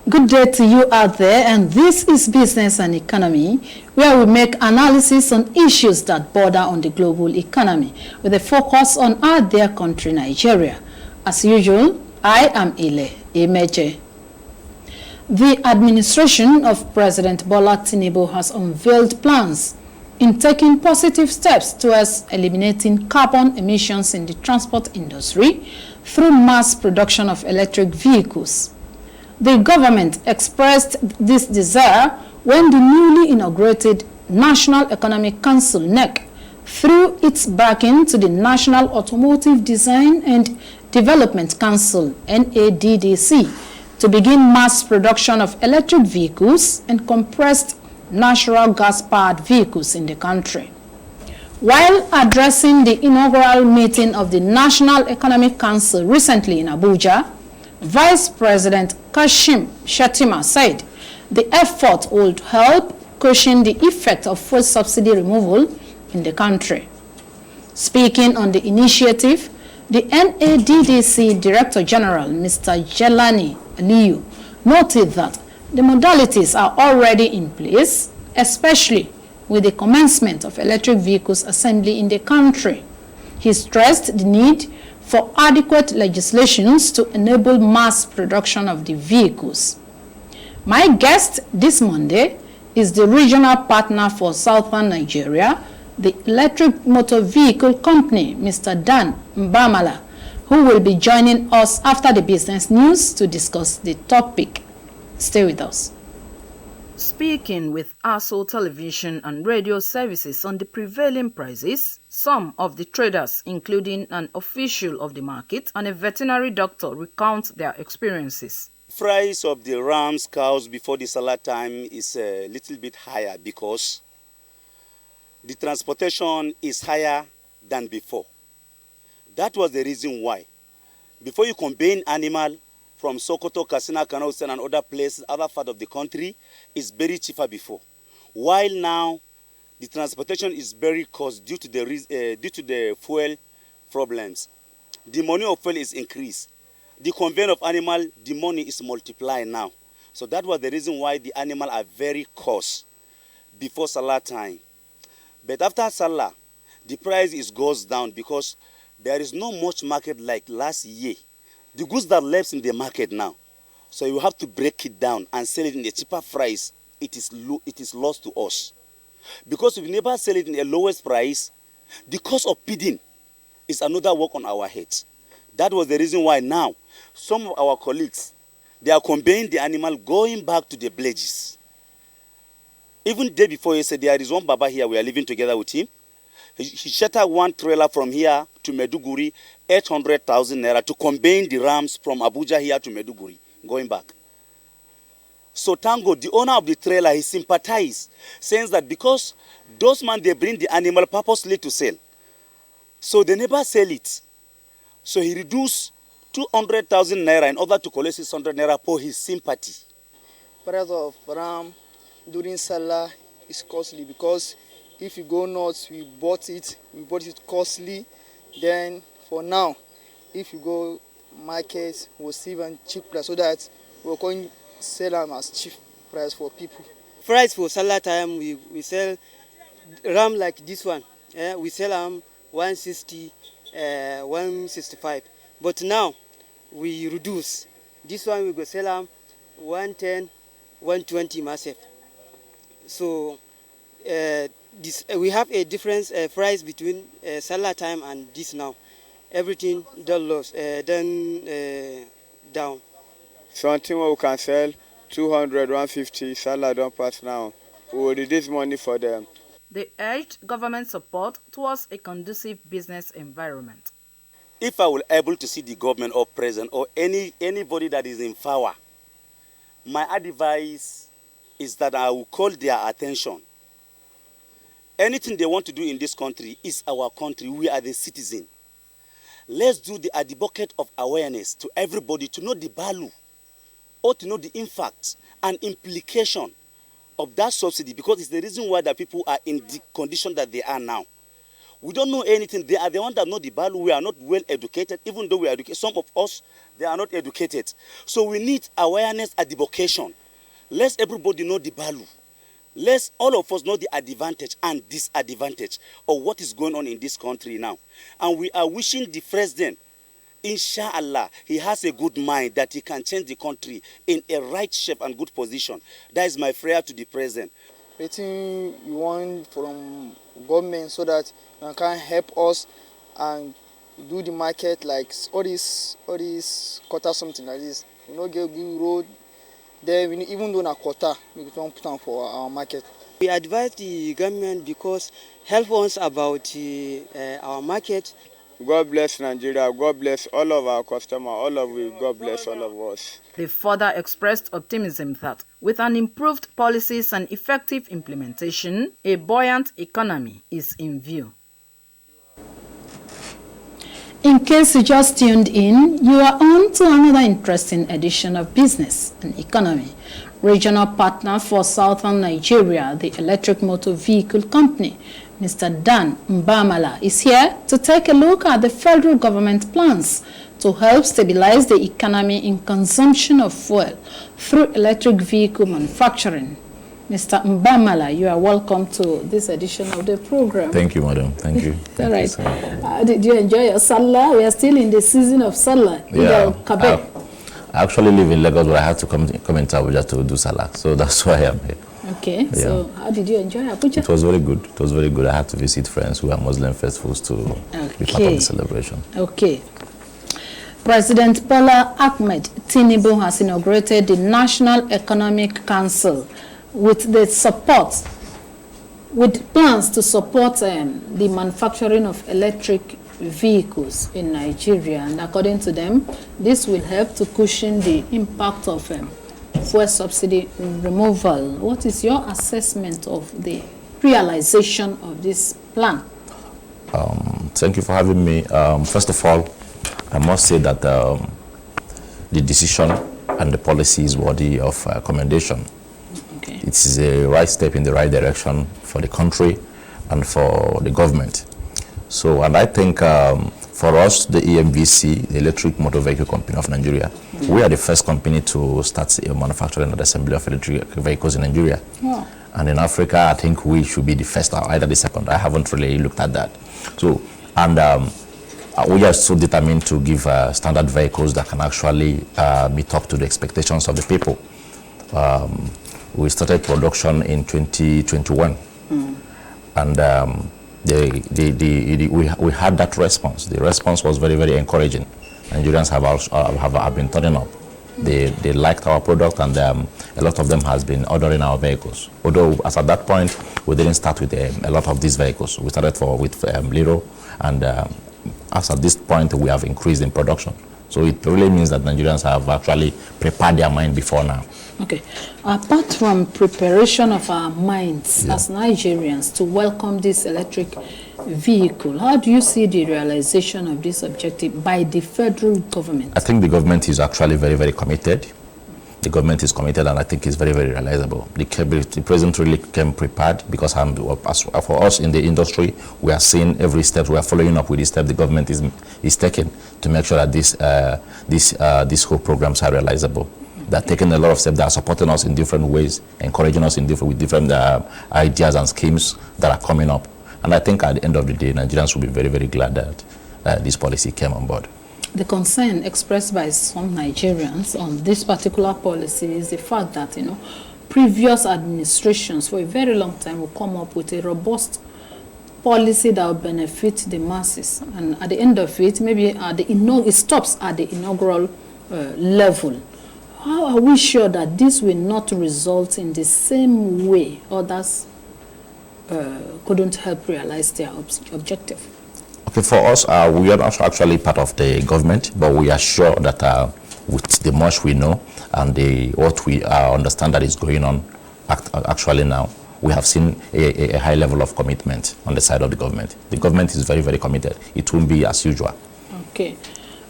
Good day to you out there, and this is Business and Economy, where we make analysis on issues that border on the global economy with a focus on our dear country, Nigeria. As usual, I am Ile Emeje. The administration of President Bola Tinubu has unveiled plans in taking positive steps towards eliminating carbon emissions in the transport industry through mass production of electric vehicles. The government expressed this desire when the newly inaugurated National Economic Council (NEC) threw its backing to the National Automotive Design and Development Council (NADDC) to begin mass production of electric vehicles and compressed natural gas-powered vehicles in the country. While addressing the inaugural meeting of the National Economic Council recently in Abuja, Vice President Kashim Shettima said the effort would help cushion the effect of fuel subsidy removal in the country. Speaking on the initiative, the NADDC Director General, Mr. Jelani Aliyu, noted that the modalities are already in place, especially with the commencement of electric vehicles assembly in the country. He stressed the need for adequate legislations to enable mass production of the vehicles. My guest this Monday is the regional partner for Southern Nigeria, the Electric Motor Vehicle Company, Mr. Dan Mbamala, who will be joining us after the business news to discuss the topic. Stay with us. Speaking with ASO television and radio services on the prevailing prices, some of the traders, including an official of the market and a veterinary doctor, recount their experiences. Price of the rams, cows before the Salah time is a little bit higher because the transportation is higher than before. That was the reason why. Before you convey animal from Sokoto, Katsina, Kano, and other places, other part of the country, is very cheaper before. While now, the transportation is very cost due to the fuel problems. The money of fuel is increased. The conveyance of animal, the money is multiplied now. So that was the reason why the animal are very cost before Salah time. But after Salah, the price goes down because there is no much market like last year. The goods that left in the market now, so you have to break it down and sell it in a cheaper price. It is lost to us. Because if you never sell it in the lowest price, the cost of feeding is another work on our heads. That was the reason why now some of our colleagues, they are conveying the animal going back to the villages. Even the day before yesterday, there is one Baba here, we are living together with him. He shattered one trailer from here to Meduguri, 800,000 naira to convey the rams from Abuja here to Meduguri, going back. So Tango, the owner of the trailer, he sympathized, saying that because those men, they bring the animal purposely to sell. So they never sell it. So he reduced 200,000 naira in order to collect 600 naira for his sympathy. Price of ram during Salah is costly because if you go north, we bought it costly. Then for now, if you go market, we'll see even cheap price so that we're going to sell them as cheap price for people. Price for Salah time, we sell ram like this one. We sell them 160, 165. But now we reduce. This one we go sell them 110, 120 myself. So we have a difference price between Salah time and this now. Everything done down. Something we can sell 200, 150, Salah don't pass now. We will reduce money for them. They urged government support towards a conducive business environment. If I were able to see the government or president or anybody that is in power, my advice is that I will call their attention. Anything they want to do in this country is our country. We are the citizen. Let's do the advocate of awareness to everybody to know the value or to know the impact and implication of that subsidy, because it's the reason why the people are in the condition that they are now. We don't know anything. They are the ones that know the value. We are not well educated, even though we are educated. Some of us, they are not educated. So we need awareness and education. Let everybody know the value. Let all of us know the advantage and disadvantage of what is going on in this country now. And we are wishing the president, inshallah, he has a good mind that he can change the country in a right shape and good position. That is my prayer to the president. Anything you want from government so that you can help us and do the market, like all this quota, something like this. We not get good road. Then we even do a quota, we don't put on for our market. We advise the government because help us about our market. God bless Nigeria. God bless all of our customers. All of you. God bless all of us. They further expressed optimism that with an improved policies and effective implementation, a buoyant economy is in view. In case you just tuned in, you are on to another interesting edition of Business and Economy. Regional partner for Southern Nigeria, the Electric Motor Vehicle Company, Mr. Dan Mbamala, is here to take a look at the federal government plans to help stabilize the economy in consumption of fuel through electric vehicle manufacturing. Mr. Mbamala, you are welcome to this edition of the program. Thank you, madam. Thank you. All right. Did you enjoy your Salah? We are still in the season of Salah. Yeah. I actually live in Lagos, but I had to come in Abuja to do Salah. So that's why I'm here. Okay. Yeah. So how did you enjoy Abuja? It was very good. It was very good. I had to visit friends who are Muslim festivals to be part of the celebration. Okay. President Bola Ahmed Tinubu has inaugurated the National Economic Council with plans to support the manufacturing of electric vehicles in Nigeria, and according to them, this will help to cushion the impact of fuel subsidy removal. What is your assessment of the realization of this plan? Thank you for having me. First of all, I must say that the decision and the policy is worthy of commendation. Okay. It is a right step in the right direction for the country and for the government. So, and I think for us, the EMVC, the Electric Motor Vehicle Company of Nigeria, we are the first company to start manufacturing and assembly of electric vehicles in Nigeria. Wow. And in Africa, I think we should be the first or either the second. I haven't really looked at that. So, and we are so determined to give standard vehicles that can actually meet up to the expectations of the people. We started production in 2021, and we had that response. The response was very, very encouraging. Nigerians have been turning up. They liked our product, and a lot of them has been ordering our vehicles. Although, as at that point, we didn't start with a lot of these vehicles. We started with little, and as at this point, we have increased in production. So it really means that Nigerians have actually prepared their mind before now. Okay. Apart from preparation of our minds as Nigerians to welcome this electric vehicle, how do you see the realization of this objective by the federal government? I think the government is actually very, very committed. The government is committed, and I think it's very, very realizable. The president really came prepared because for us in the industry, we are seeing every step. We are following up with the step the government is taking to make sure that these whole programs are realizable. They're taking a lot of steps that are supporting us in different ways, encouraging us with different ideas and schemes that are coming up. And I think at the end of the day, Nigerians will be very, very glad that this policy came on board. The concern expressed by some Nigerians on this particular policy is the fact that, previous administrations for a very long time will come up with a robust policy that will benefit the masses. And at the end of it, maybe it stops at the inaugural level. How are we sure that this will not result in the same way others couldn't help realize their objective? Okay, for us, we are also actually part of the government, but we are sure that with the much we know and what we understand that is going on actually now, we have seen a high level of commitment on the side of the government. The government is very, very committed. It won't be as usual. Okay.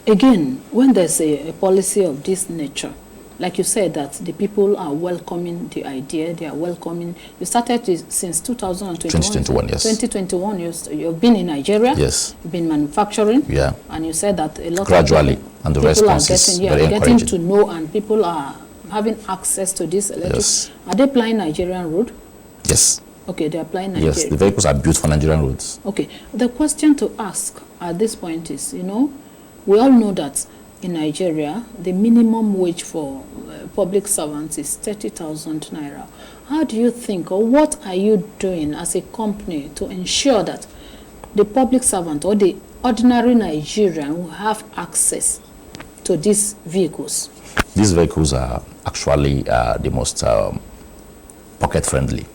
Again, when there's a policy of this nature, like you said, that the people are welcoming the idea, they are welcoming. You started since 2021. 2021, yes. 2021, you've been in Nigeria. Yes. You've been manufacturing. Yeah. And you said that a lot gradually, of people, and the response is very getting encouraging. to know, and people are having access to this electric. Yes. Are they applying Nigerian road? Yes. Okay, they're applying Nigerian. Yes, the vehicles are built for Nigerian roads. Okay, the question to ask at this point is, we all know that in Nigeria, the minimum wage for public servants is 30,000 naira. How do you think, or what are you doing as a company to ensure that the public servant or the ordinary Nigerian will have access to these vehicles? These vehicles are actually the most pocket-friendly.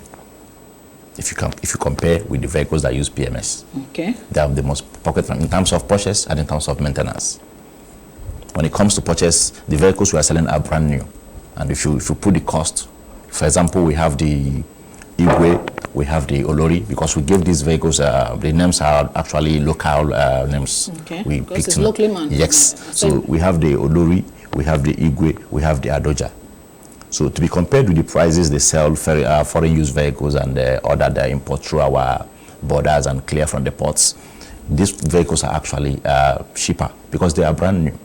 If you compare with the vehicles that use PMS, okay, they are the most pocket-friendly in terms of purchase and in terms of maintenance. When it comes to purchase, the vehicles we are selling are brand new, and if you put the cost, for example, we have the Igwe, we have the Olori, because we give these vehicles the names are actually local names. Okay, we because it's locally managed. Yes, so we have the Olori, we have the Igwe, we have the Adoja. So to be compared with the prices they sell foreign use vehicles and order they import through our borders and clear from the ports, these vehicles are actually cheaper because they are brand new.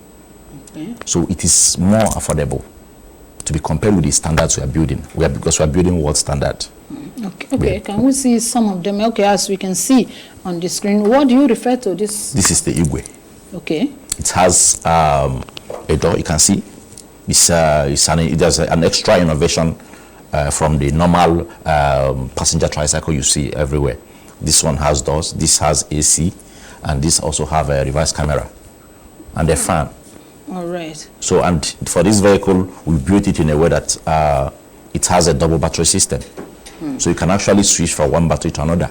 Okay. So it is more affordable to be compared with the standards we are building. Because we are building world standard. Okay. Yeah. Can we see some of them? Okay, as we can see on the screen, what do you refer to this? This is the Igwe. Okay. It has a door, you can see. There's an extra innovation from the normal passenger tricycle you see everywhere. This one has doors, this has AC, and this also have a reverse camera and a fan. All right. So, and for this vehicle, we built it in a way that it has a double battery system. So you can actually switch from one battery to another.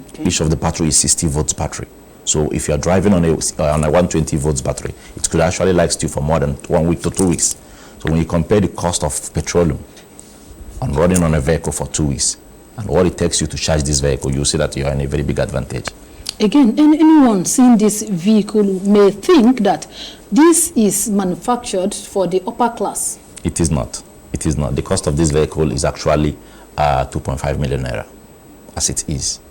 Okay. Each of the battery is 60 volts battery. So if you're driving on a 120 volts battery, it could actually last you for more than 1 week to 2 weeks. So when you compare the cost of petroleum on running on a vehicle for 2 weeks and what it takes you to charge this vehicle, you'll see that you're in a very big advantage. Again, anyone seeing this vehicle may think that this is manufactured for the upper class. It is not. It is not. The cost of this vehicle is actually 2.5 million naira, as it is.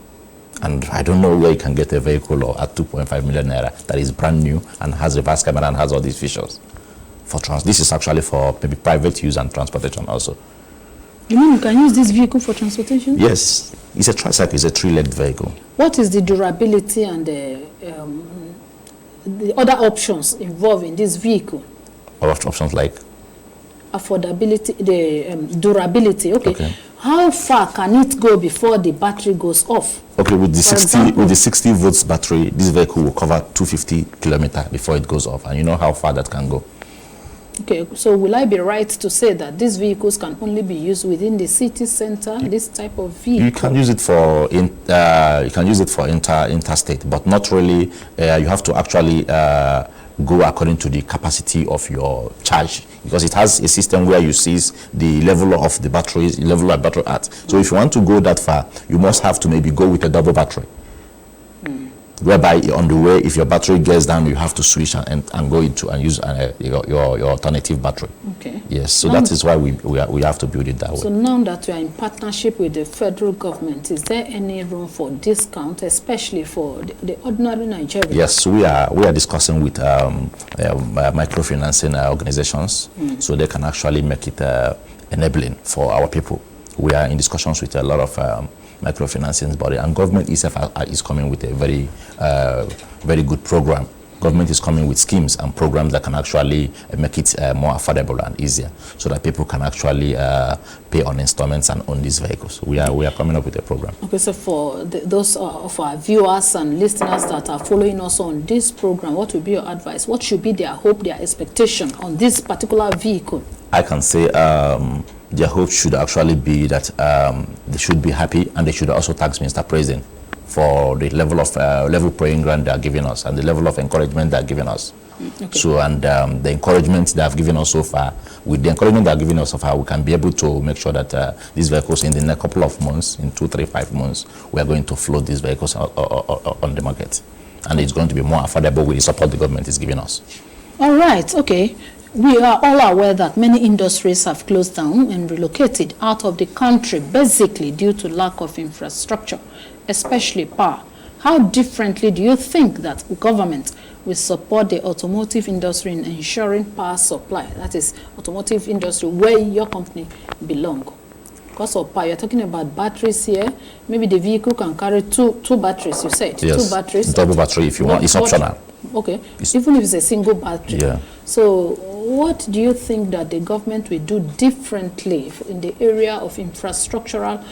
And I don't know where you can get a vehicle at 2.5 million naira that is brand new and has reverse camera and has all these features. This is actually for maybe private use and transportation also. You mean you can use this vehicle for transportation? Yes. It's a tricycle, it's a three-legged vehicle. What is the durability and the other options involved in this vehicle? Options like? Affordability, the durability. Okay. How far can it go before the battery goes off? Okay, with the 60 volts battery, this vehicle will cover 250 kilometers before it goes off, and you know how far that can go. Okay, so will I be right to say that these vehicles can only be used within the city center? This type of vehicle. You can use it for interstate, but not really. You have to actually go according to the capacity of your charge, because it has a system where you see the level of the batteries, level of battery at. So if you want to go that far, you must have to maybe go with a double battery. Whereby on the way, if your battery gets down, you have to switch and go into and use your alternative battery. Okay. Yes, so that is why we have to build it that way. So now that you are in partnership with the federal government, is there any room for discount, especially for the ordinary Nigerian? Yes, we are discussing with microfinancing organizations, so they can actually make it enabling for our people. We are in discussions with a lot of microfinancing body, and government itself is coming with a very good program. Government is coming with schemes and programs that can actually make it more affordable and easier, so that people can actually pay on installments and own these vehicles. We are coming up with a program. Okay, so for those of our viewers and listeners that are following us on this program, what would be your advice? What should be their hope, their expectation on this particular vehicle? I can say their hope should actually be that they should be happy, and they should also thank Mr. President for the level of level playing ground they are giving us and the level of encouragement they are giving us. Okay. So, and the encouragement they have given us so far, with the encouragement they are giving us so far, we can be able to make sure that these vehicles in the next couple of months, in 2, 3, 5 months, we are going to float these vehicles on the market. And it's going to be more affordable with the support the government is giving us. All right, okay. We are all aware that many industries have closed down and relocated out of the country, basically due to lack of infrastructure, especially power. How differently do you think that government will support the automotive industry in ensuring power supply? That is, automotive industry where your company belongs. Because of power, you're talking about batteries here. Maybe the vehicle can carry two batteries, you said. Yes. 2 batteries. Double battery if you want. It's optional. Okay. Even if it's a single battery. Yeah. So what do you think that the government will do differently in the area of infrastructural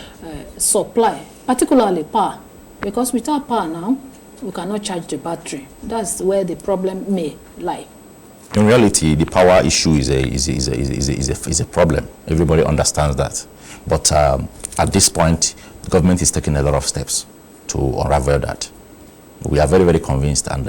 supply, particularly power? Because without power now, we cannot charge the battery. That's where the problem may lie. In reality, the power issue is a problem. Everybody understands that. But at this point, the government is taking a lot of steps to unravel that. We are very, very convinced, and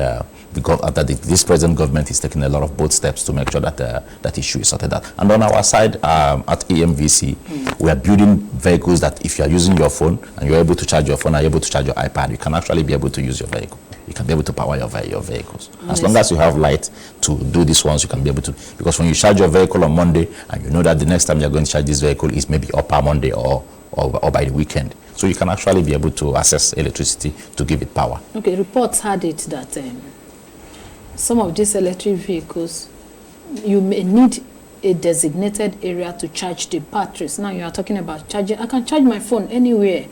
this present government is taking a lot of bold steps to make sure that that issue is sorted out. And on our side, at EMVC, we are building vehicles that if you are using your phone and you're able to charge your phone, are able to charge your iPad, you can actually be able to use your vehicle. You can be able to power your vehicles. As long as you have light to do these ones, you can be able to. Because when you charge your vehicle on Monday, and you know that the next time you're going to charge this vehicle is maybe upper Monday or by the weekend. So you can actually be able to access electricity to give it power. Okay, reports had it that some of these electric vehicles, you may need a designated area to charge the batteries. Now you are talking about charging. I can charge my phone anywhere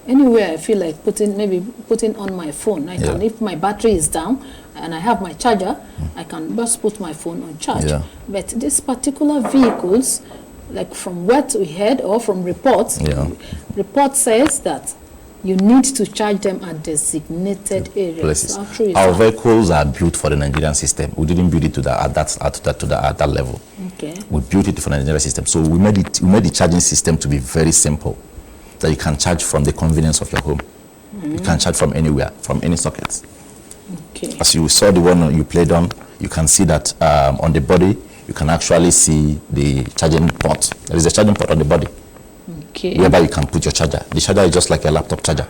I feel like putting on my phone. I can, if my battery is down and I have my charger, I can just put my phone on charge. Yeah. But these particular vehicles, like from what we heard or from reports, report says that you need to charge them at designated areas. Our vehicles are built for the Nigerian system. We didn't build it to that level. Okay. We built it for the Nigerian system. So we made the charging system to be very simple, that you can charge from the convenience of your home. You can charge from anywhere, from any sockets. Okay. As you saw the one you played on, you can see that on the body, you can actually see the charging port. There is a charging port on the body. Okay. Whereby you can put your charger. The charger is just like a laptop charger.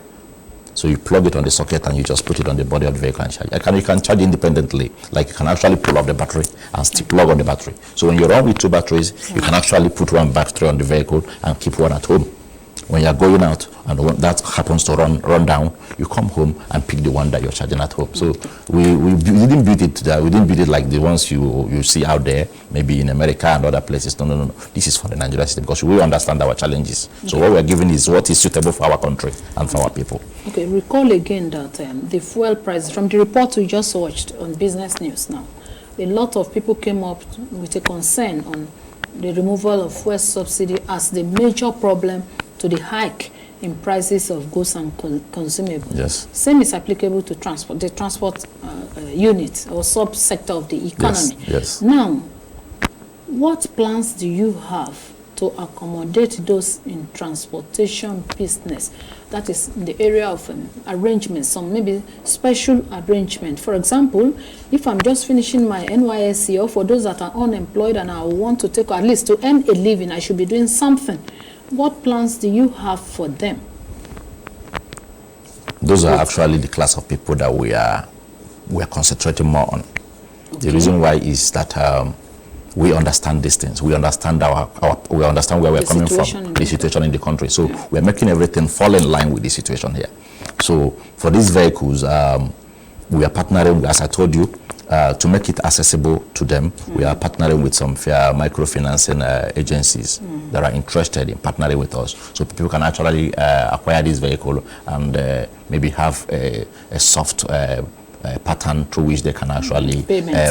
So you plug it on the socket and you just put it on the body of the vehicle and charge. You can charge independently. Like you can actually pull off the battery and still plug on the battery. So when you run with 2 batteries, you can actually put 1 battery on the vehicle and keep 1 at home. When you're going out and that happens to run down, you come home and pick the one that you're charging at home. So we didn't build it we didn't build it like the ones you see out there, maybe in America and other places. No. This is for the Nigerian system because we understand our challenges. So what we're giving is what is suitable for our country and for our people. Okay, recall again that the fuel price, from the report we just watched on Business News now, a lot of people came up with a concern on the removal of fuel subsidy as the major problem to the hike in prices of goods and consumables. Yes. Same is applicable to transport, the transport unit or sub-sector of the economy. Yes. Now, what plans do you have to accommodate those in transportation business? That is in the area of arrangements, some maybe special arrangement. For example, if I'm just finishing my NYSC, or for those that are unemployed and I want to take, at least to earn a living, I should be doing something. What plans do you have for them? Those are actually the class of people that we are concentrating more on. Okay. The reason why is that we understand these things. We understand we understand where we're coming from, the situation in the country. So we're making everything fall in line with the situation here. So for these vehicles, we are partnering, as I told you, to make it accessible to them. We are partnering with some microfinancing agencies that are interested in partnering with us, so people can actually acquire this vehicle and maybe have a soft pattern through which they can actually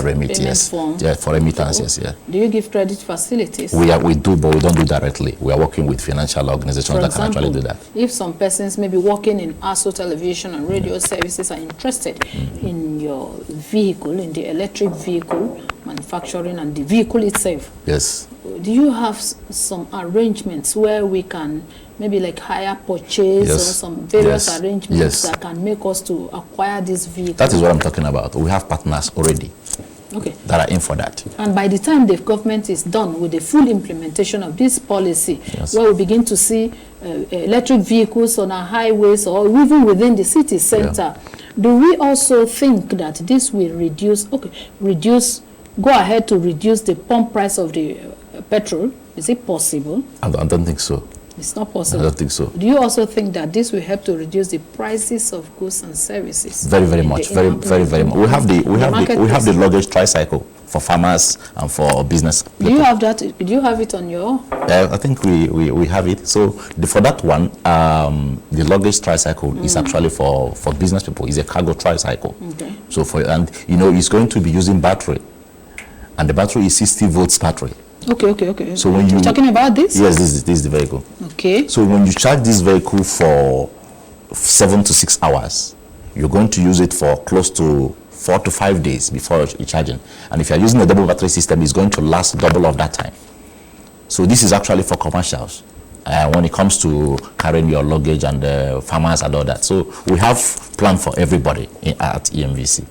remit. Yes, for remittances. Yeah. Do you give credit facilities? We do, but we don't do directly. We are working with financial organizations that can actually do that. If some persons maybe working in ASO television and radio services are interested in your vehicle, in the electric vehicle manufacturing and the vehicle itself, yes, do you have some arrangements where we can maybe like hire purchase or some various arrangements that can make us to acquire this vehicle? That is what I'm talking about. We have partners already that are in for that. And by the time the government is done with the full implementation of this policy, where we begin to see electric vehicles on our highways or even within the city center, do we also think that this will reduce go ahead to reduce the pump price of the petrol? Is it possible? I don't think so. It's not possible. I don't think so. Do you also think that this will help to reduce the prices of goods and services? Very, very much. Very much. We have the luggage tricycle for farmers and for business. Do you have that? Do you have it on your? I think we have it. So for that one, the luggage tricycle is actually for business people. It's a cargo tricycle. Okay. So it's going to be using battery, and the battery is 60 volts battery. Okay. So when you're talking about this? Yes, this is the vehicle. Okay. So when you charge this vehicle for 7 to 6 hours, you're going to use it for close to 4 to 5 days before you're charging. And if you're using a double battery system, it's going to last double of that time. So this is actually for commercials when it comes to carrying your luggage and farmers and all that. So we have plan for everybody at EMVC.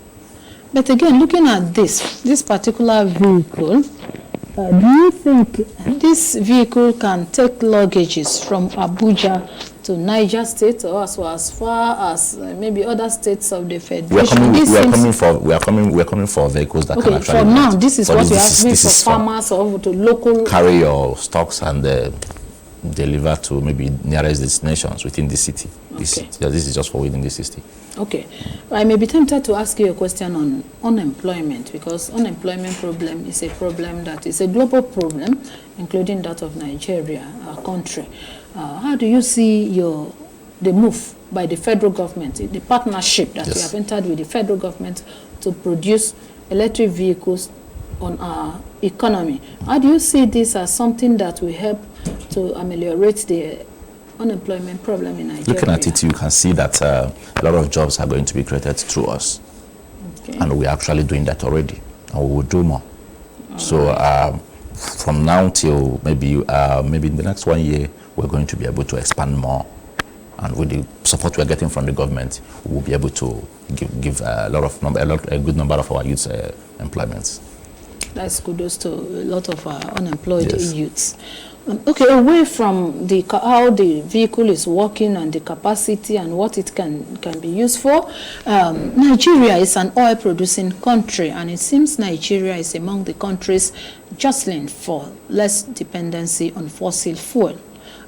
But again, looking at this particular vehicle, do you think this vehicle can take luggages from Abuja to Niger State or as far as maybe other states of the Federation? We are coming for vehicles that can actually. For now, this is what you have made for farmers or to local. Carry your stocks and deliver to maybe nearest destinations within the city. Okay. This is just for within the city. Okay. I may be tempted to ask you a question on unemployment, because unemployment problem is a problem that is a global problem, including that of Nigeria, our country. How do you see the move by the federal government, the partnership that we have entered with the federal government to produce electric vehicles on our economy? How do you see this as something that will help to ameliorate the unemployment problem in Nigeria? Looking at it, you can see that a lot of jobs are going to be created through us. Okay. And we're actually doing that already, and we will do more. So from now till maybe in the next 1 year, we're going to be able to expand more. And with the support we're getting from the government, we will be able to give a good number of our youths employments. That's kudos to a lot of our unemployed youths. Okay, away from how the vehicle is working and the capacity and what it can be used for, Nigeria is an oil-producing country, and it seems Nigeria is among the countries jostling for less dependency on fossil fuel.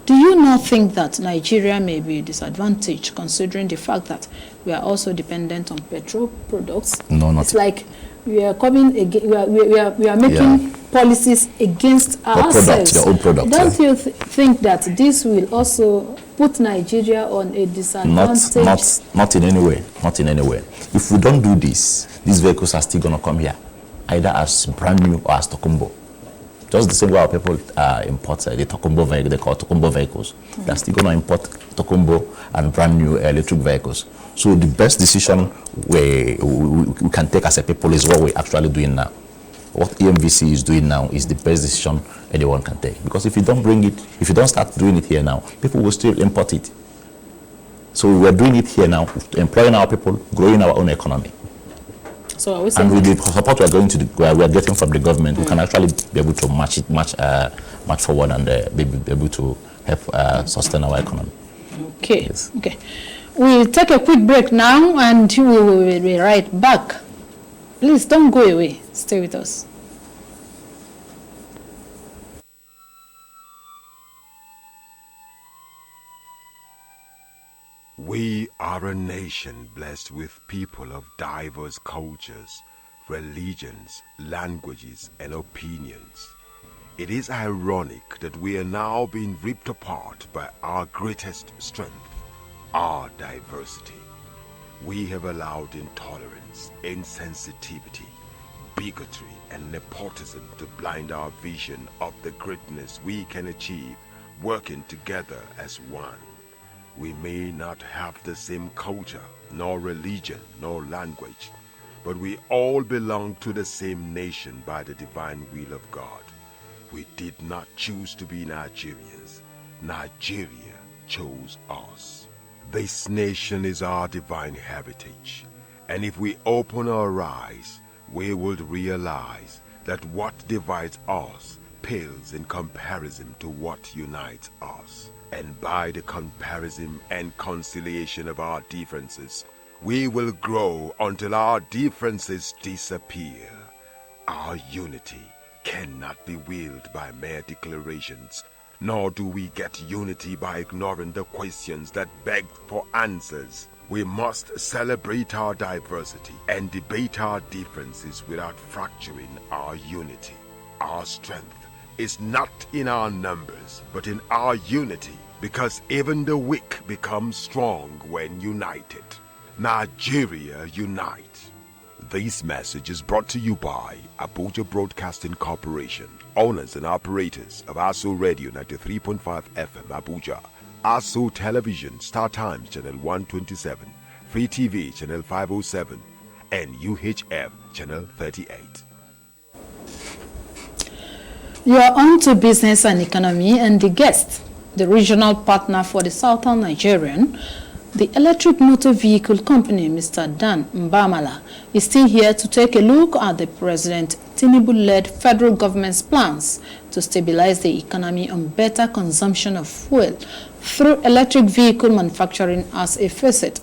Do you not think that Nigeria may be disadvantaged, considering the fact that we are also dependent on petrol products? No, not. It's like we are coming again. We are making policies against ourselves. Your own product. Don't you think that this will also put Nigeria on a disadvantage? Not in any way. Not in any way. If we don't do this, these vehicles are still going to come here, either as brand new or as Tokumbo. Just the same way our people import the Tokumbo vehicle, they call Tokumbo vehicles. They're still going to import Tokumbo and brand new electric vehicles. So the best decision we can take as a people is what we're actually doing now. What EMVC is doing now is the best decision anyone can take. Because if you don't start doing it here now, people will still import it. So we're doing it here now, employing our people, growing our own economy. So are we saying, and with the support we're getting from the government, we can actually be able to match forward and be able to help sustain our economy. Okay. Yes. Okay. We'll take a quick break now, and we will be right back. Please don't go away. Stay with us. We are a nation blessed with people of diverse cultures, religions, languages, and opinions. It is ironic that we are now being ripped apart by our greatest strength, our diversity. We have allowed intolerance, insensitivity, bigotry, and nepotism to blind our vision of the greatness we can achieve working together as one. We may not have the same culture, nor religion, nor language, but we all belong to the same nation by the divine will of God. We did not choose to be Nigerians. Nigeria chose us. This nation is our divine heritage, and if we open our eyes, we would realize that what divides us pales in comparison to what unites us. And by the comparison and conciliation of our differences, we will grow until our differences disappear. Our unity cannot be willed by mere declarations, nor do we get unity by ignoring the questions that beg for answers. We must celebrate our diversity and debate our differences without fracturing our unity. Our strength is not in our numbers, but in our unity, because even the weak become strong when united. Nigeria unite. This message is brought to you by Abuja Broadcasting Corporation, owners and operators of ASO Radio 93.5 FM Abuja, ASO Television Star Times Channel 127, Free TV Channel 507, and UHF Channel 38. You are on to business and economy, and the guest, the regional partner for the Southern Nigerian, the electric motor vehicle company, Mr. Dan Mbamala, is still here to take a look at the President Tinubu-led federal government's plans to stabilize the economy on better consumption of fuel through electric vehicle manufacturing as a facet.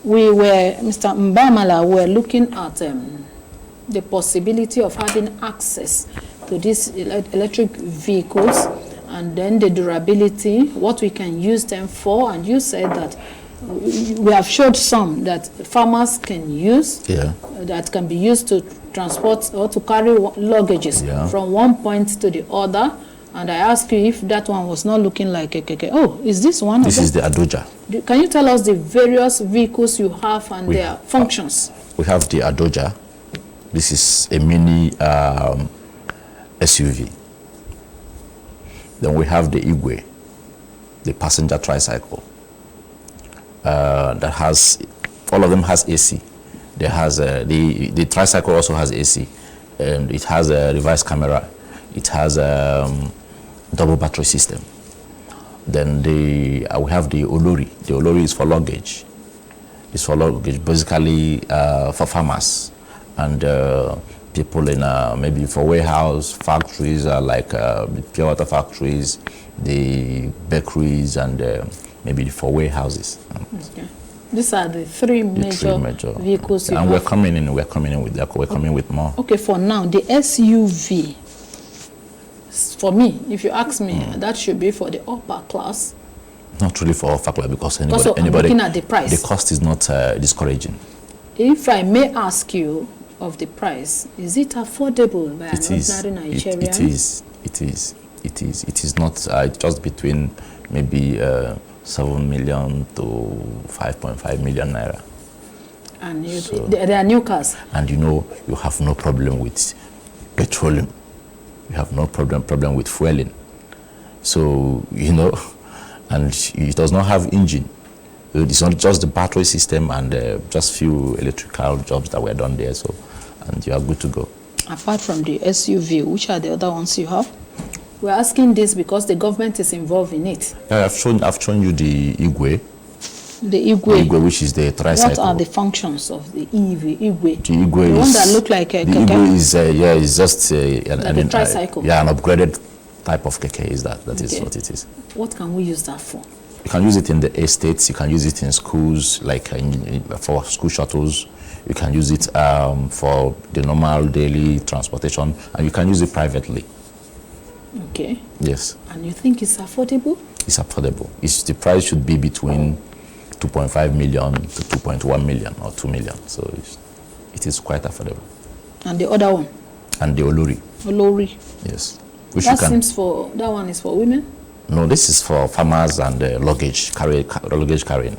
Mr. Mbamala were looking at the possibility of having access to these electric vehicles, and then the durability, what we can use them for. And you said that we have showed some that farmers can use, that can be used to transport or to carry luggages from one point to the other. And I asked you if that one was not looking like a keke. Oh, is this one? This is the Adoja. Can you tell us the various vehicles you have and their functions? We have the Adoja. This is a mini SUV. Then we have the Igwe, the passenger tricycle. That has, all of them has AC. There has the tricycle also has AC, and it has a reverse camera. It has a double battery system. Then we have the Olori. The Olori is for luggage. It's for luggage, basically for farmers and people in maybe for warehouse factories, like pure water factories, the bakeries, and maybe for warehouses. Okay. These are the three major vehicles. And we're coming in with that. We're coming with more. Okay, for now, the SUV, for me, if you ask me, that should be for the upper class. Not really for upper class, because anybody, looking at the price. The cost is not discouraging. If I may ask you of the price, is it affordable by an ordinary Nigerian? It is. It is not just between maybe 7 million to 5.5 million naira. And they are new cars. And you have no problem with petroleum. You have no problem with fueling. So, and it does not have engine. It's not just the battery system and just few electrical jobs that were done there. So, and you are good to go. Apart from the SUV, which are the other ones you have? We're asking this because the government is involved in it. Yeah, I've shown you the Igwe. The Igwe, which is the tricycle. What are the functions of the Igwe? The Igwe the one that look like a keke? Igwe is is just a tricycle. An upgraded type of keke. Is that is what it is. What can we use that for? You can use it in the estates. You can use it in schools, like for school shuttles. You can use it for the normal daily transportation, and you can use it privately. Okay. Yes. And you think it's affordable? It's affordable. The price should be between 2.5 million to 2.1 million or 2 million. So it is quite affordable. And the other one? And the Olori. Olori. Yes. That one is for women? No, this is for farmers and luggage carrying.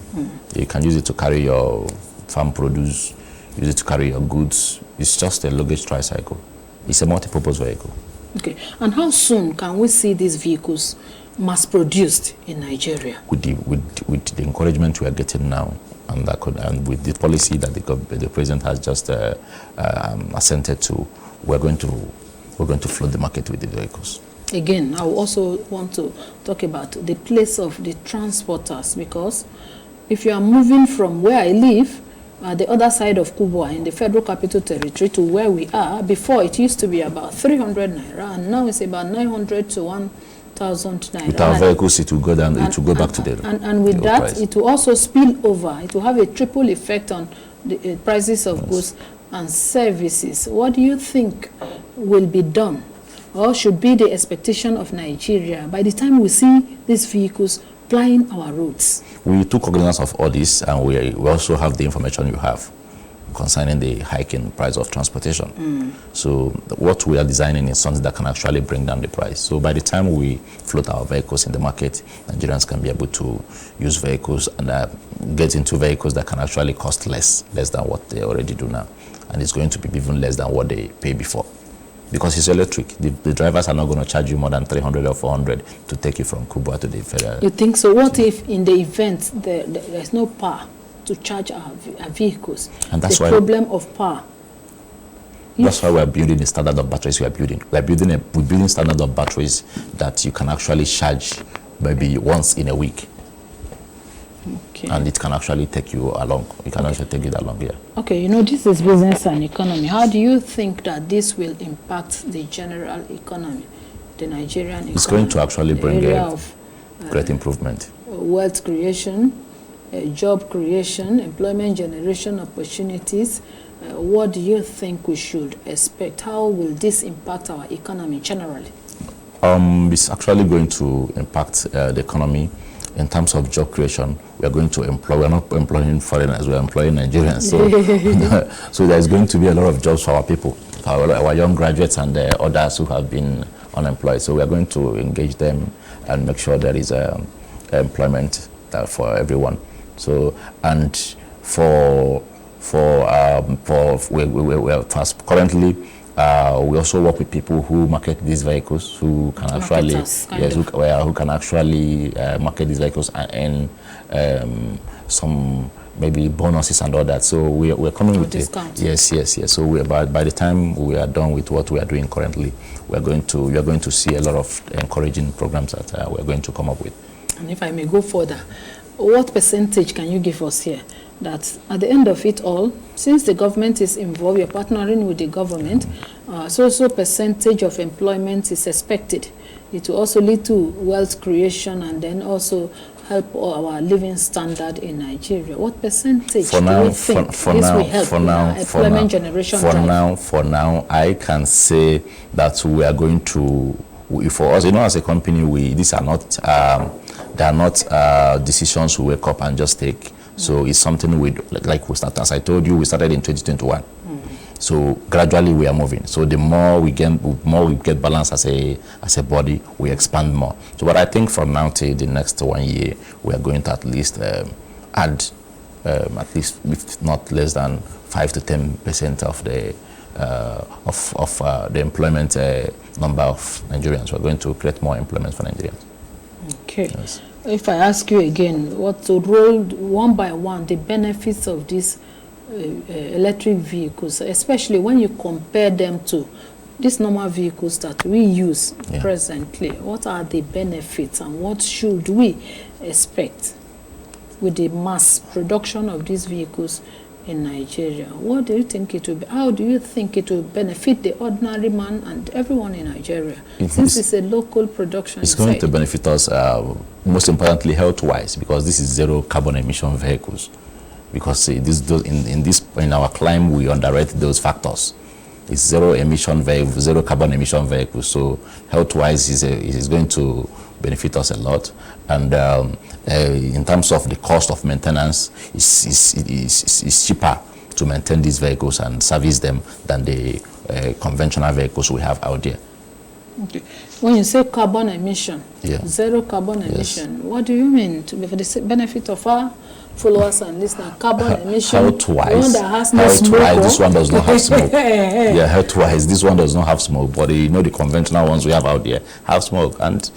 You can use it to carry your farm produce, use it to carry your goods. It's just a luggage tricycle. It's a multi-purpose vehicle. Okay. And how soon can we see these vehicles mass-produced in Nigeria? With the encouragement we are getting now, and with the policy that the president has just assented to, we're going to flood the market with the vehicles. Again, I also want to talk about the place of the transporters, because if you are moving from where I live, the other side of Kubwa in the Federal Capital Territory to where we are, before it used to be about 300 naira, and now it's about 900 to 1,000 naira. With our vehicles, it will go down. It will go back to the and with that, price. It will also spill over. It will have a triple effect on the prices of goods. and services. What do you think will be done or should be the expectation of Nigeria by the time we see these vehicles plying our roads? We took cognizance of all this, and we also have the information you have concerning the hiking price of transportation. So what we are designing is something that can actually bring down the price. So by the time we float our vehicles in the market, Nigerians can be able to use vehicles and get into vehicles that can actually cost less than what they already do now. And it's going to be even less than what they pay before. Because it's electric. The drivers are not going to charge you more than 300 or 400 to take you from Kubwa to the federal. You think so? What if in the event there's no power to charge our vehicles? And that's the problem of power. That's why we're building the standard of batteries we're building. We're building standard of batteries that you can actually charge maybe once in a week. Okay. And it can actually take you along. You can actually take it along, yeah. Okay, you know, this is business and economy. How do you think that this will impact the general economy, the Nigerian economy? It's going to actually bring a great improvement. Wealth creation, job creation, employment generation opportunities. What do you think we should expect? How will this impact our economy generally? It's actually going to impact the economy. In terms of job creation, we are going to employ, we're not employing foreigners, we're employing Nigerians. So, so there's going to be a lot of jobs for our people, for our young graduates and others who have been unemployed. So we are going to engage them and make sure there is employment for everyone. So, and currently, we also work with people who market these vehicles, who can actually, who can actually market these vehicles and earn some maybe bonuses and all that. So we're coming with discounts. Yes. So by the time we are done with what we are doing currently, you're going to see a lot of encouraging programs that we're going to come up with. And if I may go further, what percentage can you give us here that at the end of it all, since the government is involved, you're partnering with the government, so percentage of employment is expected. It will also lead to wealth creation and then also help our living standard in Nigeria. What percentage do you think this will help employment generation? For now, I can say that we are going to, for us, as a company, these are not, they are not decisions we wake up and just take. So it's something we start. As I told you, we started in 2021. So gradually we are moving. So the more we get balance as a body, we expand more. So but I think from now till the next 1 year, we are going to at least add at least if not less than 5 to 10% of the employment number of Nigerians. We're going to create more employment for Nigerians. Okay. Yes. If I ask you again, what to roll one by one the benefits of these electric vehicles, especially when you compare them to these normal vehicles that we use presently, what are the benefits and what should we expect with the mass production of these vehicles in Nigeria? What do you think it will be? How do you think it will benefit the ordinary man and everyone in Nigeria? Since it's a local production, it's going to benefit us, most importantly, health-wise, because this is zero carbon emission vehicles. Because in our climb, we underrate those factors. It's zero carbon emission vehicles. So health-wise, is going to benefit us a lot. And in terms of the cost of maintenance, it's cheaper to maintain these vehicles and service them than the conventional vehicles we have out there. Okay. When you say carbon emission, zero carbon emission, what do you mean? For the benefit of our followers and listeners, carbon emission, health-wise, this one does not have smoke. Yeah, health-wise, this one does not have smoke, but the conventional ones we have out there have smoke, and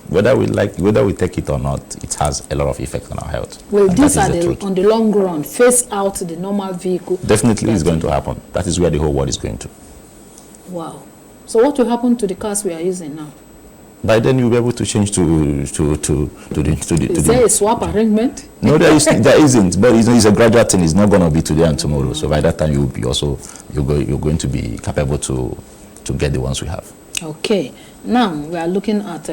whether we take it or not, it has a lot of effect on our health. Well, this on the long run phase out the normal vehicle? Definitely is going to happen. That is where the whole world is going to. Wow. So what will happen to the cars we are using now? By then you'll be able to change to the. Is there a swap arrangement? No, there isn't. But it's a gradual thing. It's not going to be today and tomorrow. So by that time you're going to be capable to get the ones we have. Okay. Now we are looking at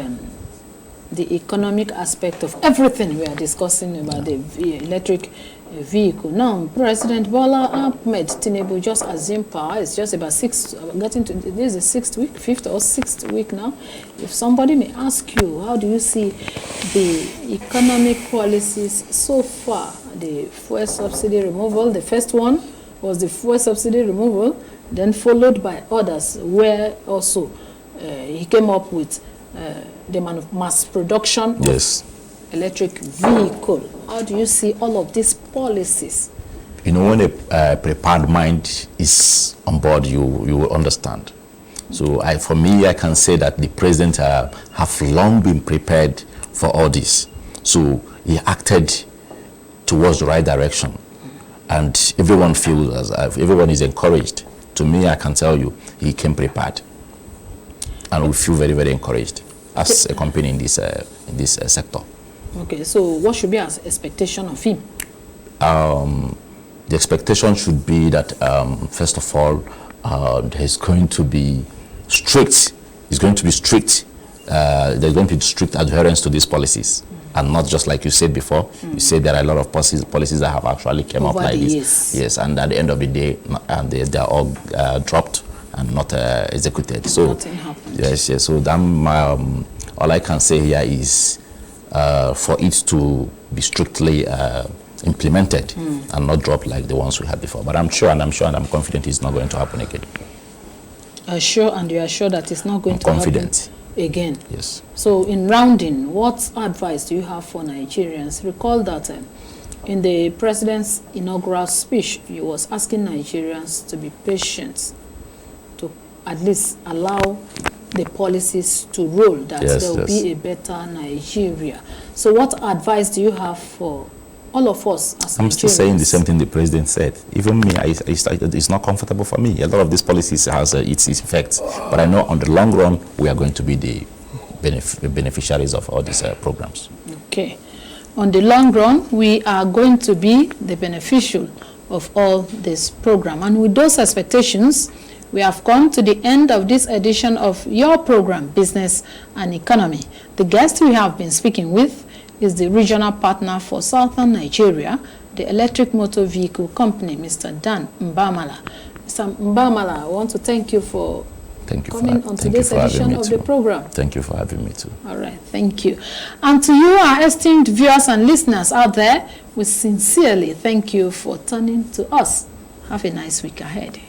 the economic aspect of everything we are discussing about the electric a vehicle. Now, President Bola Ahmed Tinubu just assumed power. It's just about this is the 6th week, 5th or 6th week now. If somebody may ask you, how do you see the economic policies so far? The fuel subsidy removal, the first one was the fuel subsidy removal, then followed by others where also he came up with the mass production yes. of electric vehicle. How do you see all of these policies? You know, when a prepared mind is on board, you will understand. So for me, I can say that the president have long been prepared for all this. So he acted towards the right direction. And everyone feels, as everyone is encouraged. To me, I can tell you, he came prepared. And we feel very, very encouraged as a company in this sector. Okay, so what should be our expectation of him? The expectation should be that, first of all, there's going to be strict. It's going to be strict. There's going to be strict adherence to these policies, and not just like you said before. You said there are a lot of policies that have actually come up like this. Yes, and at the end of the day, they are all dropped and not executed. So nothing happened. Yes. So all I can say here is for it to be strictly implemented and not dropped like the ones we had before. But I'm sure and I'm confident it's not going to happen again. Sure, and you are sure that it's not going to happen again? Yes. So in rounding, what advice do you have for Nigerians? Recall that in the president's inaugural speech, he was asking Nigerians to be patient, to at least allow the policies to roll, that there will be a better Nigeria. So what advice do you have for all of us as I'm still saying the same thing the president said. Even me, it's not comfortable for me. A lot of these policies has its effects. But I know on the long run, we are going to be the beneficiaries of all these programs. Okay. On the long run, we are going to be the beneficial of all this program. And with those expectations, we have come to the end of this edition of your program, Business and Economy. The guest we have been speaking with is the regional partner for Southern Nigeria, the electric motor vehicle company, Mr. Dan Mbamala. Mr. Mbamala, I want to thank you for coming on today's edition of the program. Thank you for having me too. All right, thank you. And to you, our esteemed viewers and listeners out there, we sincerely thank you for turning to us. Have a nice week ahead.